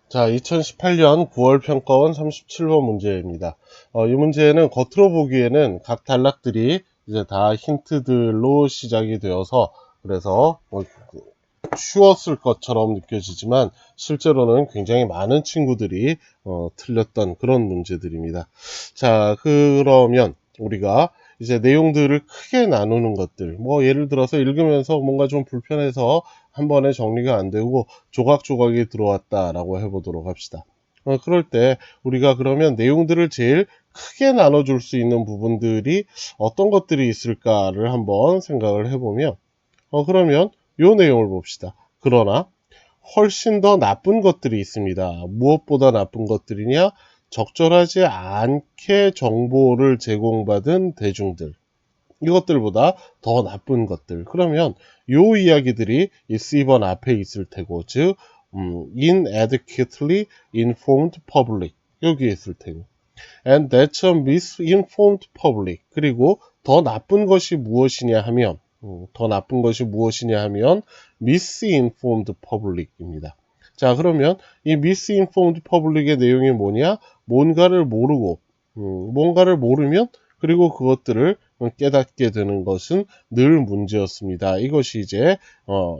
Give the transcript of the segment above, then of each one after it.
자, 2018년 9월 평가원 37번 문제입니다. 이 문제는 겉으로 보기에는 각 단락들이 이제 다 힌트들로 시작이 되어서 그래서 쉬웠을 것처럼 느껴지지만 실제로는 굉장히 많은 친구들이 틀렸던 그런 문제들입니다. 자, 그러면 우리가 이제 내용들을 크게 나누는 것들, 뭐 예를 들어서 읽으면서 뭔가 좀 불편해서 한 번에 정리가 안 되고 조각조각이 들어왔다라고 해보도록 합시다. 그럴 때 우리가 그러면 내용들을 제일 크게 나눠줄 수 있는 부분들이 어떤 것들이 있을까를 한번 생각을 해보면 그러면 요 내용을 봅시다. 그러나 훨씬 더 나쁜 것들이 있습니다. 무엇보다 나쁜 것들이냐? 적절하지 않게 정보를 제공받은 대중들. 이것들보다 더 나쁜 것들. 그러면 요 이야기들이 이 C번 앞에 있을 테고, 즉 inadequately informed public 여기에 있을 테고, and that's a misinformed public. 그리고 더 나쁜 것이 무엇이냐 하면 misinformed public입니다. 자, 그러면 이 misinformed public의 내용이 뭐냐? 뭔가를 모르고 뭔가를 모르면 그리고 그것들을 깨닫게 되는 것은 늘 문제였습니다. 이것이 이제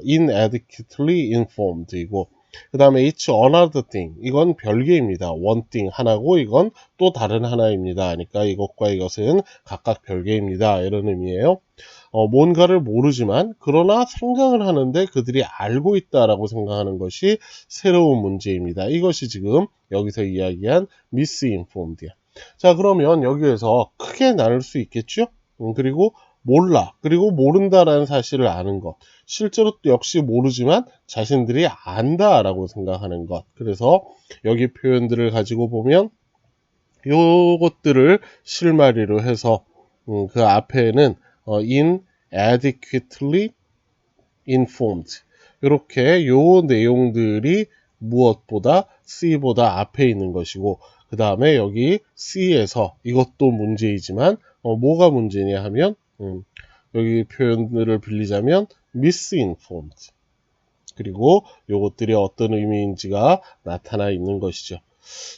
inadequately informed이고, 그 다음에 it's another thing. 이건 별개입니다. one thing 하나고 이건 또 다른 하나입니다. 그러니까 이것과 이것은 각각 별개입니다. 이런 의미예요. 뭔가를 모르지만 그러나 생각을 하는데 그들이 알고 있다라고 생각하는 것이 새로운 문제입니다. 이것이 지금 여기서 이야기한 misinformed야. 자, 그러면 여기에서 크게 나눌 수 있겠죠? 그리고 몰라, 그리고 모른다라는 사실을 아는 것, 실제로 또 역시 모르지만 자신들이 안다라고 생각하는 것. 그래서 여기 표현들을 가지고 보면 요것들을 실마리로 해서 그 앞에는 inadequately informed 이렇게 요 내용들이 무엇보다 C보다 앞에 있는 것이고, 그 다음에 여기 C에서 이것도 문제이지만 뭐가 문제냐 하면 여기 표현들을 빌리자면 misinformed, 그리고 요것들이 어떤 의미인지가 나타나 있는 것이죠.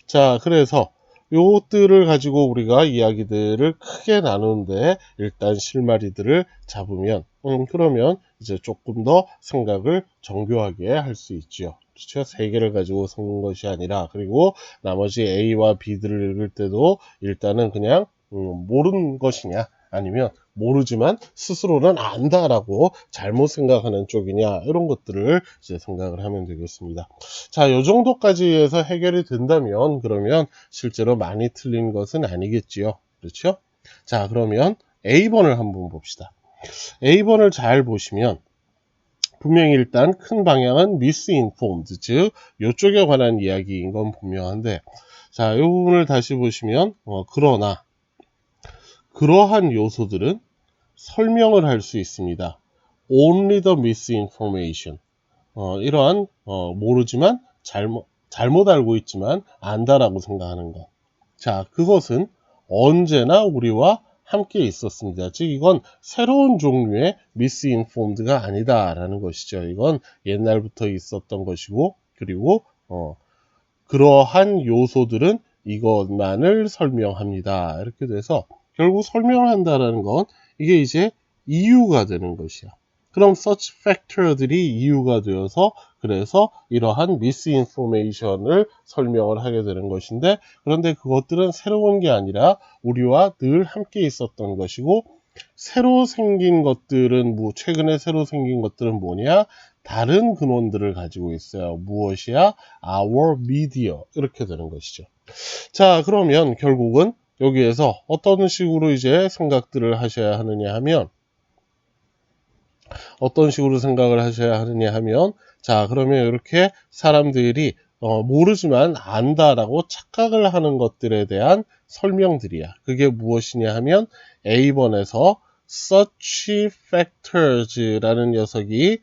자, 그래서 요것들을 가지고 우리가 이야기들을 크게 나누는데 일단 실마리들을 잡으면 그러면 이제 조금 더 생각을 정교하게 할 수 있죠. 그렇죠? 세 개를 가지고 섞는 것이 아니라, 그리고 나머지 A와 B들을 읽을 때도 일단은 그냥 모르는 것이냐 아니면 모르지만 스스로는 안다라고 잘못 생각하는 쪽이냐, 이런 것들을 이제 생각을 하면 되겠습니다. 자, 요 정도까지 해서 해결이 된다면 그러면 실제로 많이 틀린 것은 아니겠지요. 그렇죠? 자, 그러면 A번을 한번 봅시다. A번을 잘 보시면 분명히 일단 큰 방향은 misinformed, 즉 요쪽에 관한 이야기인 건 분명한데, 자, 이 부분을 다시 보시면 그러나 그러한 요소들은 설명을 할 수 있습니다. Only the misinformation. 이러한 모르지만 잘못 알고 있지만 안다라고 생각하는 것. 자, 그것은 언제나 우리와 함께 있었습니다. 즉 이건 새로운 종류의 misinformed가 아니다라는 것이죠. 이건 옛날부터 있었던 것이고, 그리고 그러한 요소들은 이것만을 설명합니다. 이렇게 돼서 결국 설명을 한다라는 건 이게 이제 이유가 되는 것이야. 그럼 such factor들이 이유가 되어서 그래서 이러한 misinformation을 설명을 하게 되는 것인데, 그런데 그것들은 새로운 게 아니라 우리와 늘 함께 있었던 것이고, 새로 생긴 것들은 최근에 새로 생긴 것들은 뭐냐? 다른 근원들을 가지고 있어요. 무엇이야? Our media. 이렇게 되는 것이죠. 자, 그러면 결국은 여기에서 어떤 식으로 이제 생각들을 하셔야 하느냐 하면, 어떤 식으로 생각을 하셔야 하느냐 하면, 자, 그러면 이렇게 사람들이 모르지만 안다라고 착각을 하는 것들에 대한 설명들이야. 그게 무엇이냐 하면 A번에서 such factors라는 녀석이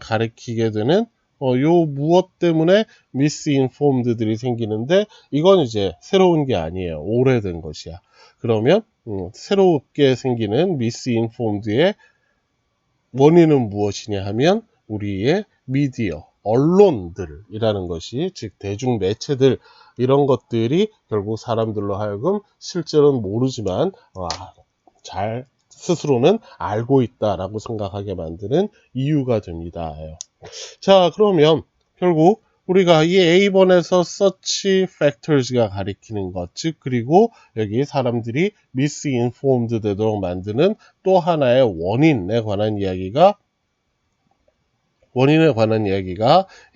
가리키게 되는 요 무엇 때문에 misinformed들이 생기는데, 이건 이제 새로운 게 아니에요. 오래된 것이야. 그러면 새롭게 생기는 misinformed의 원인은 무엇이냐 하면 우리의 미디어, 언론들이라는 것이, 즉 대중 매체들, 이런 것들이 결국 사람들로 하여금 실제로는 모르지만 잘 스스로는 알고 있다라고 생각하게 만드는 이유가 됩니다. 자, 그러면 결국 우리가 이 A번에서 search factors가 가리키는 것, 즉 그리고 여기 사람들이 misinformed 되도록 만드는 또 하나의 원인에 관한 이야기가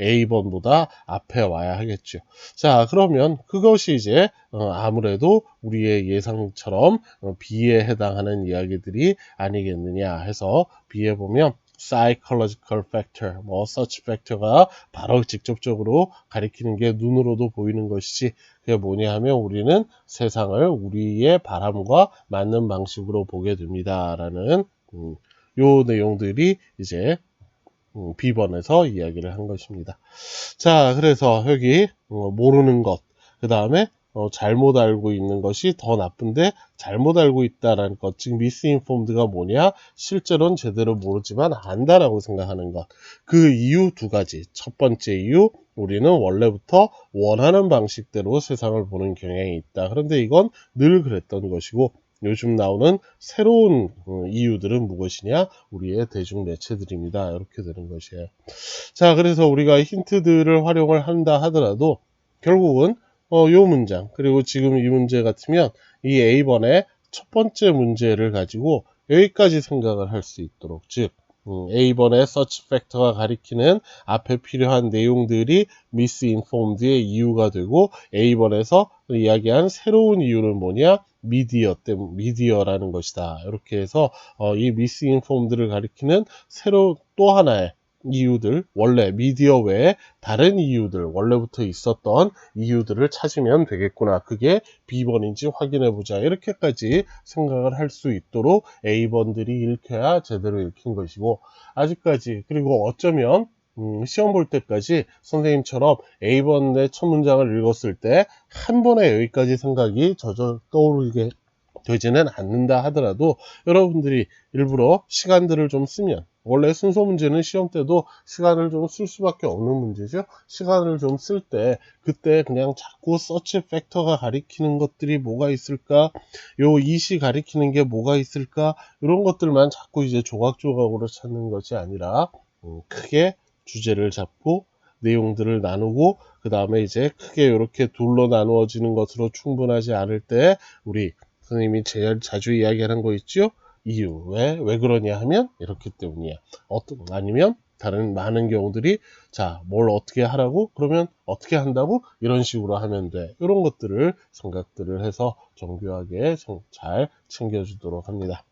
A번보다 앞에 와야 하겠죠. 자, 그러면 그것이 이제 아무래도 우리의 예상처럼 B에 해당하는 이야기들이 아니겠느냐 해서 B에 보면 psychological factor, search factor가 바로 직접적으로 가리키는 게 눈으로도 보이는 것이지, 그게 뭐냐 하면 우리는 세상을 우리의 바람과 맞는 방식으로 보게 됩니다. 라는 요 내용들이 이제 B번에서 이야기를 한 것입니다. 자, 그래서 여기 모르는 것, 그 다음에 잘못 알고 있는 것이 더 나쁜데 잘못 알고 있다라는 것, 즉 misinformed가 뭐냐? 실제로는 제대로 모르지만 안다라고 생각하는 것. 그 이유 두 가지. 첫 번째 이유, 우리는 원래부터 원하는 방식대로 세상을 보는 경향이 있다. 그런데 이건 늘 그랬던 것이고, 요즘 나오는 새로운 이유들은 무엇이냐? 우리의 대중매체들입니다. 이렇게 되는 것이에요. 자, 그래서 우리가 힌트들을 활용을 한다 하더라도 결국은 요 문장, 그리고 지금 이 문제 같으면 이 A번의 첫 번째 문제를 가지고 여기까지 생각을 할 수 있도록, 즉 A번의 search factor가 가리키는 앞에 필요한 내용들이 misinformed의 이유가 되고, A번에서 이야기한 새로운 이유는 뭐냐? 미디어라는 것이다. 이렇게 해서 이 misinformed를 가리키는 새로 또 하나의 이유들, 원래 미디어 외에 다른 이유들, 원래부터 있었던 이유들을 찾으면 되겠구나. 그게 B번인지 확인해보자. 이렇게까지 생각을 할 수 있도록 A번들이 읽혀야 제대로 읽힌 것이고, 아직까지, 그리고 어쩌면 시험 볼 때까지 선생님처럼 A번의 첫 문장을 읽었을 때 한 번에 여기까지 생각이 떠오르게 되지는 않는다 하더라도, 여러분들이 일부러 시간들을 좀 쓰면, 원래 순서 문제는 시험 때도 시간을 좀 쓸 수밖에 없는 문제죠. 시간을 좀 쓸 때 그때 그냥 자꾸 서치 팩터가 가리키는 것들이 뭐가 있을까, 요 이시 가리키는 게 뭐가 있을까, 이런 것들만 자꾸 이제 조각조각으로 찾는 것이 아니라 크게 주제를 잡고 내용들을 나누고, 그 다음에 이제 크게 이렇게 둘로 나누어지는 것으로 충분하지 않을 때 우리 선생님이 제일 자주 이야기하는 거 있죠? 이유. 왜 그러냐 하면 이렇기 때문이야. 아니면 다른 많은 경우들이, 자, 뭘 어떻게 하라고? 그러면 어떻게 한다고? 이런 식으로 하면 돼. 이런 것들을 생각들을 해서 정교하게 잘 챙겨주도록 합니다.